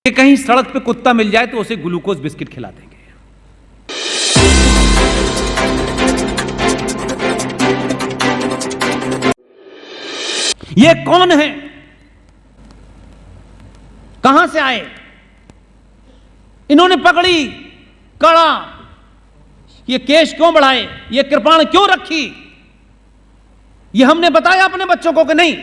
कि कहीं सड़क पे कुत्ता मिल जाए तो उसे ग्लूकोज बिस्किट खिला देंगे। ये कौन है, कहां से आए, इन्होंने पकड़ी कड़ा, ये केश क्यों बढ़ाए, ये कृपाण क्यों रखी, ये हमने बताया अपने बच्चों को कि नहीं,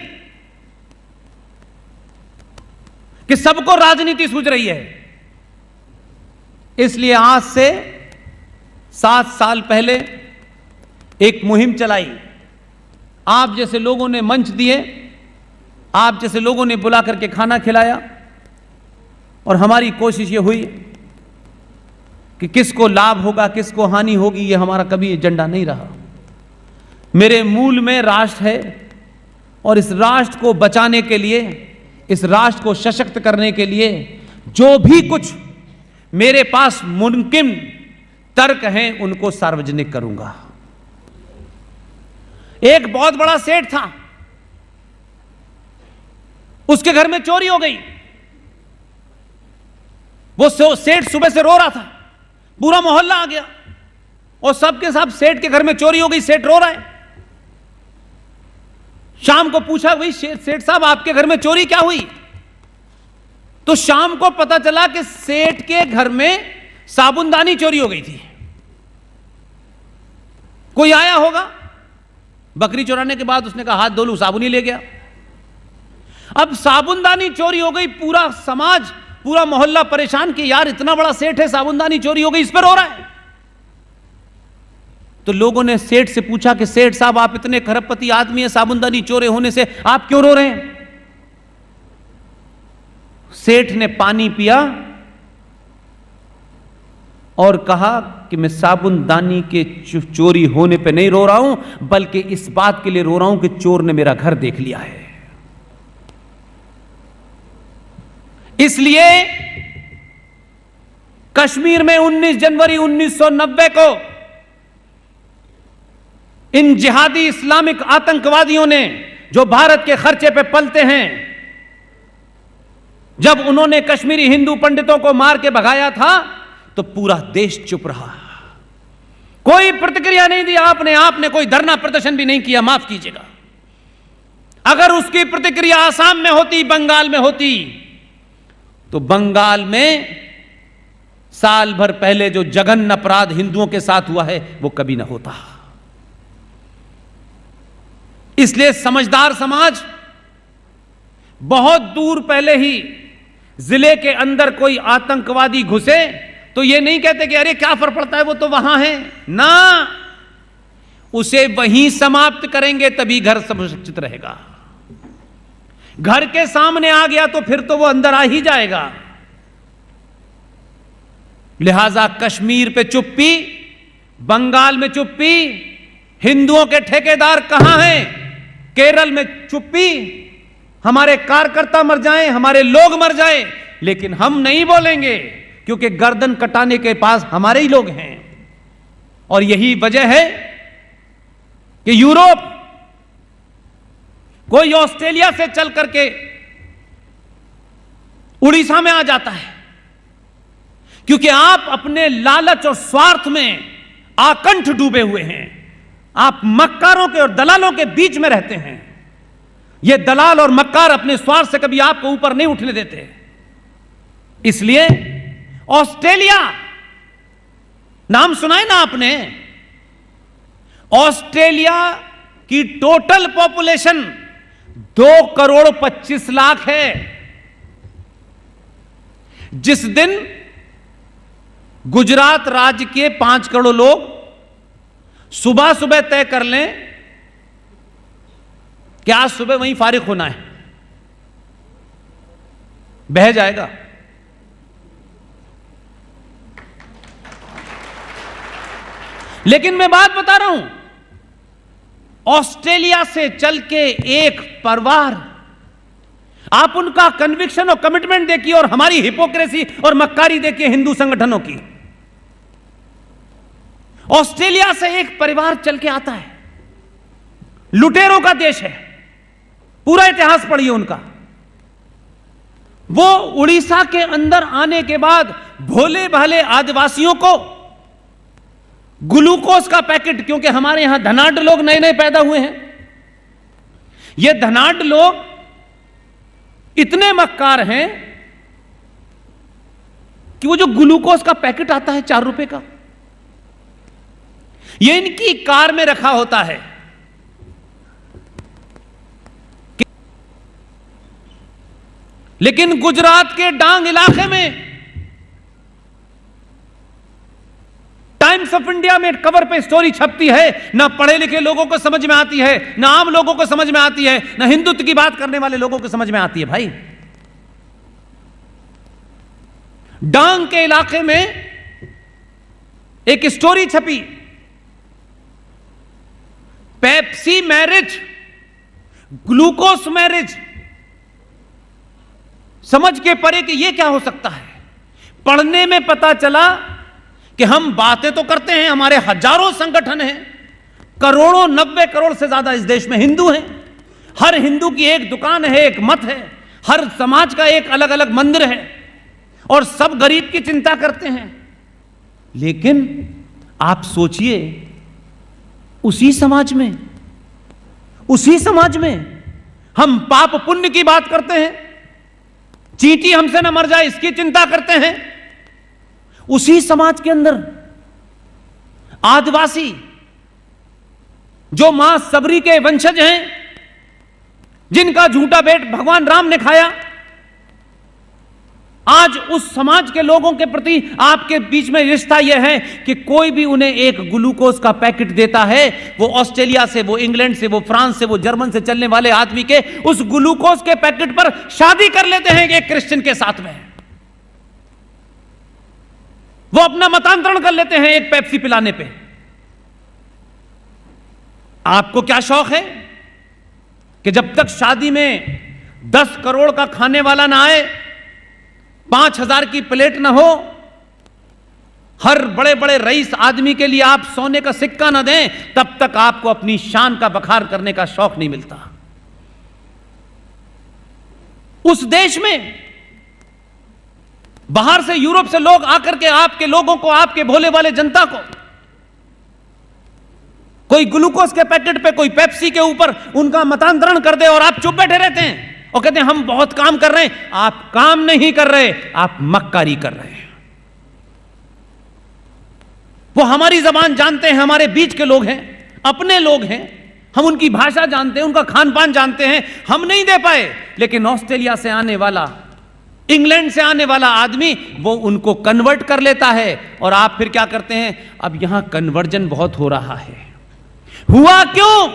कि सबको राजनीति सूझ रही है। इसलिए आज से 7 साल पहले एक मुहिम चलाई। आप जैसे लोगों ने मंच दिए, आप जैसे लोगों ने बुला करके खाना खिलाया, और हमारी कोशिश यह हुई कि किसको लाभ होगा किसको हानि होगी, यह हमारा कभी एजेंडा नहीं रहा। मेरे मूल में राष्ट्र है, और इस राष्ट्र को बचाने के लिए, इस राष्ट्र को सशक्त करने के लिए जो भी कुछ मेरे पास मुमकिन तर्क हैं उनको सार्वजनिक करूंगा। एक बहुत बड़ा सेठ था, उसके घर में चोरी हो गई। वो सेठ सुबह से रो रहा था, पूरा मोहल्ला आ गया और सबके सब सेठ के घर में चोरी हो गई, सेठ रो रहा है। शाम को पूछा, भाई सेठ साहब आपके घर में चोरी क्या हुई? तो शाम को पता चला कि सेठ के घर में साबुनदानी चोरी हो गई थी। कोई आया होगा, बकरी चुराने के बाद उसने कहा हाथ धो लूं, साबुन ही ले गया। अब साबुनदानी चोरी हो गई, पूरा समाज, पूरा मोहल्ला परेशान कि यार इतना बड़ा सेठ है, साबुनदानी चोरी हो गई, इस पर रो रहा है। तो लोगों ने सेठ से पूछा कि सेठ साहब आप इतने खरबपति आदमी हैं, साबुनदानी चोरी होने से आप क्यों रो रहे हैं? सेठ ने पानी पिया और कहा कि मैं साबुनदानी के चोरी होने पे नहीं रो रहा हूं, बल्कि इस बात के लिए रो रहा हूं कि चोर ने मेरा घर देख लिया है। इसलिए कश्मीर में 19 जनवरी 1990 को इन जिहादी इस्लामिक आतंकवादियों ने, जो भारत के खर्चे पे पलते हैं, जब उन्होंने कश्मीरी हिंदू पंडितों को मार के भगाया था तो पूरा देश चुप रहा, कोई प्रतिक्रिया नहीं दी आपने कोई धरना प्रदर्शन भी नहीं किया। माफ कीजिएगा, अगर उसकी प्रतिक्रिया आसाम में होती, बंगाल में होती, तो बंगाल में साल भर पहले जो जघन्य अपराध हिंदुओं के साथ हुआ है वो कभी ना होता। इसलिए समझदार समाज बहुत दूर पहले ही जिले के अंदर कोई आतंकवादी घुसे तो ये नहीं कहते कि अरे क्या फर्क पड़ता है, वो तो वहां है ना, उसे वहीं समाप्त करेंगे, तभी घर सुरक्षित रहेगा। घर के सामने आ गया तो फिर तो वो अंदर आ ही जाएगा। लिहाजा कश्मीर पे चुप्पी, बंगाल में चुप्पी, हिंदुओं के ठेकेदार कहां हैं, केरल में चुप्पी, हमारे कार्यकर्ता मर जाएं, हमारे लोग मर जाएं, लेकिन हम नहीं बोलेंगे, क्योंकि गर्दन कटाने के पास हमारे ही लोग हैं। और यही वजह है कि यूरोप, कोई ऑस्ट्रेलिया से चल करके उड़ीसा में आ जाता है, क्योंकि आप अपने लालच और स्वार्थ में आकंठ डूबे हुए हैं। आप मक्कारों के और दलालों के बीच में रहते हैं। ये दलाल और मक्कार अपने स्वार्थ से कभी आपको ऊपर नहीं उठने देते। इसलिए ऑस्ट्रेलिया, नाम सुना है ना आपने? ऑस्ट्रेलिया की टोटल पॉपुलेशन 2,25,00,000 है। जिस दिन गुजरात राज्य के 5 करोड़ लोग सुबह सुबह तय कर लें कि आज सुबह वहीं फारिग होना है, बह जाएगा। लेकिन मैं बात बता रहा हूं, ऑस्ट्रेलिया से चल के एक परिवार, आप उनका कन्विक्शन और कमिटमेंट देखिए, और हमारी हिपोक्रेसी और मक्कारी देखिए हिंदू संगठनों की। ऑस्ट्रेलिया से एक परिवार चल के आता है, लुटेरों का देश है, पूरा इतिहास पढ़िए उनका। वो उड़ीसा के अंदर आने के बाद भोले भाले आदिवासियों को ग्लूकोज का पैकेट, क्योंकि हमारे यहां धनाढ़ लोग नए नए पैदा हुए हैं, ये धनाढ़ लोग इतने मक्कार हैं कि वो जो ग्लूकोज का पैकेट आता है 4 रुपए का, ये इनकी कार में रखा होता है। लेकिन गुजरात के डांग इलाके में टाइम्स ऑफ इंडिया में कवर पे स्टोरी छपती है, ना पढ़े लिखे लोगों को समझ में आती है, ना आम लोगों को समझ में आती है, ना हिंदुत्व की बात करने वाले लोगों को समझ में आती है। भाई, डांग के इलाके में एक स्टोरी छपी, पेप्सी मैरिज, ग्लूकोज मैरिज। समझ के परे कि यह क्या हो सकता है। पढ़ने में पता चला कि हम बातें तो करते हैं, हमारे हजारों संगठन हैं, करोड़ों 90 करोड़ से ज्यादा इस देश में हिंदू हैं, हर हिंदू की एक दुकान है, एक मत है, हर समाज का एक अलग अलग मंदिर है, और सब गरीब की चिंता करते हैं। लेकिन आप सोचिए, उसी समाज में हम पाप पुण्य की बात करते हैं, चींटी हमसे न मर जाए इसकी चिंता करते हैं। उसी समाज के अंदर आदिवासी जो मां सबरी के वंशज हैं, जिनका झूठा पेट भगवान राम ने खाया, आज उस समाज के लोगों के प्रति आपके बीच में रिश्ता यह है कि कोई भी उन्हें एक ग्लूकोज का पैकेट देता है, वो ऑस्ट्रेलिया से, वो इंग्लैंड से, वो फ्रांस से, वो जर्मन से चलने वाले आदमी के उस ग्लूकोज के पैकेट पर शादी कर लेते हैं एक क्रिश्चियन के साथ में। वो अपना मतांतरण कर लेते हैं एक पेप्सी पिलाने पे। आपको क्या शौक है कि जब तक शादी में 10 करोड़ का खाने वाला ना आए, 5000 की प्लेट ना हो, हर बड़े बड़े रईस आदमी के लिए आप सोने का सिक्का ना दें, तब तक आपको अपनी शान का बखार करने का शौक नहीं मिलता। उस देश में बाहर से, यूरोप से लोग आकर के आपके लोगों को, आपके भोले वाले जनता को, कोई ग्लूकोज के पैकेट पे, कोई पेप्सी के ऊपर उनका मतांतरण कर दे और आप चुप बैठे रहते हैं और कहते हैं हम बहुत काम कर रहे हैं। आप काम नहीं कर रहे, आप मक्कारी कर रहे हैं। वो हमारी जबान जानते हैं, हमारे बीच के लोग हैं, अपने लोग हैं, हम उनकी भाषा जानते हैं, उनका खान पान जानते हैं, हम नहीं दे पाए। लेकिन ऑस्ट्रेलिया से आने वाला, इंग्लैंड से आने वाला आदमी वो उनको कन्वर्ट कर लेता है। और आप फिर क्या करते हैं, अब यहां कन्वर्जन बहुत हो रहा है। हुआ क्यों?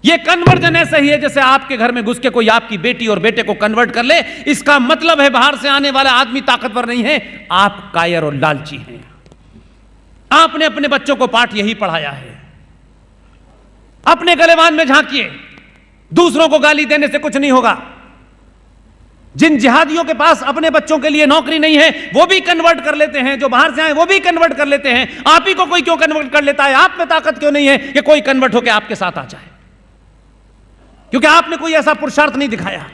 ये कन्वर्जन ऐसा ही है जैसे आपके घर में घुस के कोई आपकी बेटी और बेटे को कन्वर्ट कर ले। इसका मतलब है बाहर से आने वाला आदमी ताकतवर नहीं है, आप कायर और लालची हैं। आपने अपने बच्चों को पाठ यही पढ़ाया है। अपने गलेबान में झांकिए, दूसरों को गाली देने से कुछ नहीं होगा। जिन जिहादियों के पास अपने बच्चों के लिए नौकरी नहीं है, वो भी कन्वर्ट कर लेते हैं। जो बाहर से आए वो भी कन्वर्ट कर लेते हैं। आप ही को कोई क्यों कन्वर्ट कर लेता है? आप में ताकत क्यों नहीं है कि कोई कन्वर्ट होकर आपके साथ आ जाए? क्योंकि आपने कोई ऐसा पुरुषार्थ नहीं दिखाया।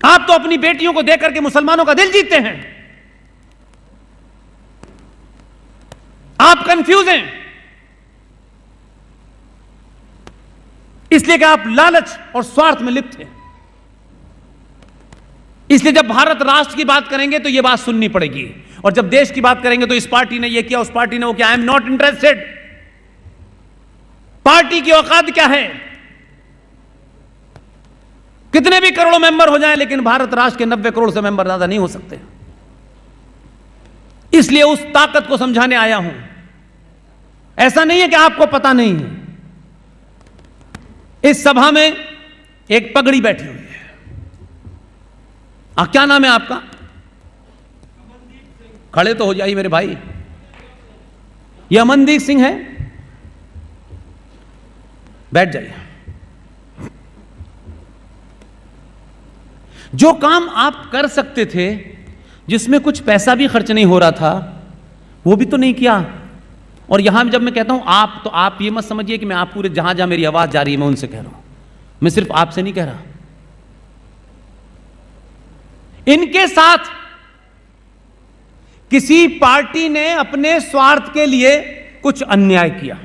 आप तो अपनी बेटियों को देकर के मुसलमानों का दिल जीतते हैं। आप कंफ्यूज हैं इसलिए कि आप लालच और स्वार्थ में लिप्त हैं। इसलिए जब भारत राष्ट्र की बात करेंगे तो यह बात सुननी पड़ेगी, और जब देश की बात करेंगे तो इस पार्टी ने यह किया, उस पार्टी ने वो किया। I am not interested. Party की औकात क्या है? कितने भी करोड़ों मेंबर हो जाएं, लेकिन भारत राष्ट्र के 90 करोड़ से मेंबर ज्यादा नहीं हो सकते। इसलिए उस ताकत को समझाने आया हूं। ऐसा नहीं है कि आपको पता नहीं है। इस सभा में एक पगड़ी बैठी हुई है। क्या नाम है आपका? खड़े तो हो जाइए मेरे भाई। ये अमनदीप सिंह है, बैठ जाइए। जो काम आप कर सकते थे, जिसमें कुछ पैसा भी खर्च नहीं हो रहा था, वो भी तो नहीं किया। और यहां जब मैं कहता हूं आप, तो आप ये मत समझिए कि मैं आप पूरे जहां जहां मेरी आवाज जा रही है मैं उनसे कह रहा हूं। मैं सिर्फ आपसे नहीं कह रहा, इनके साथ किसी पार्टी ने अपने स्वार्थ के लिए कुछ अन्याय किया।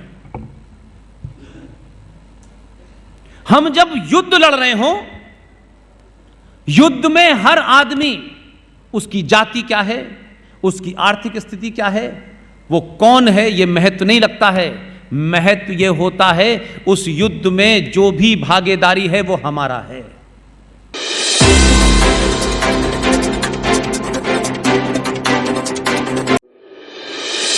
हम जब युद्ध लड़ रहे हों, युद्ध में हर आदमी, उसकी जाति क्या है, उसकी आर्थिक स्थिति क्या है, वो कौन है, यह महत्व नहीं लगता है। महत्व यह होता है उस युद्ध में जो भी भागीदारी है वो हमारा है।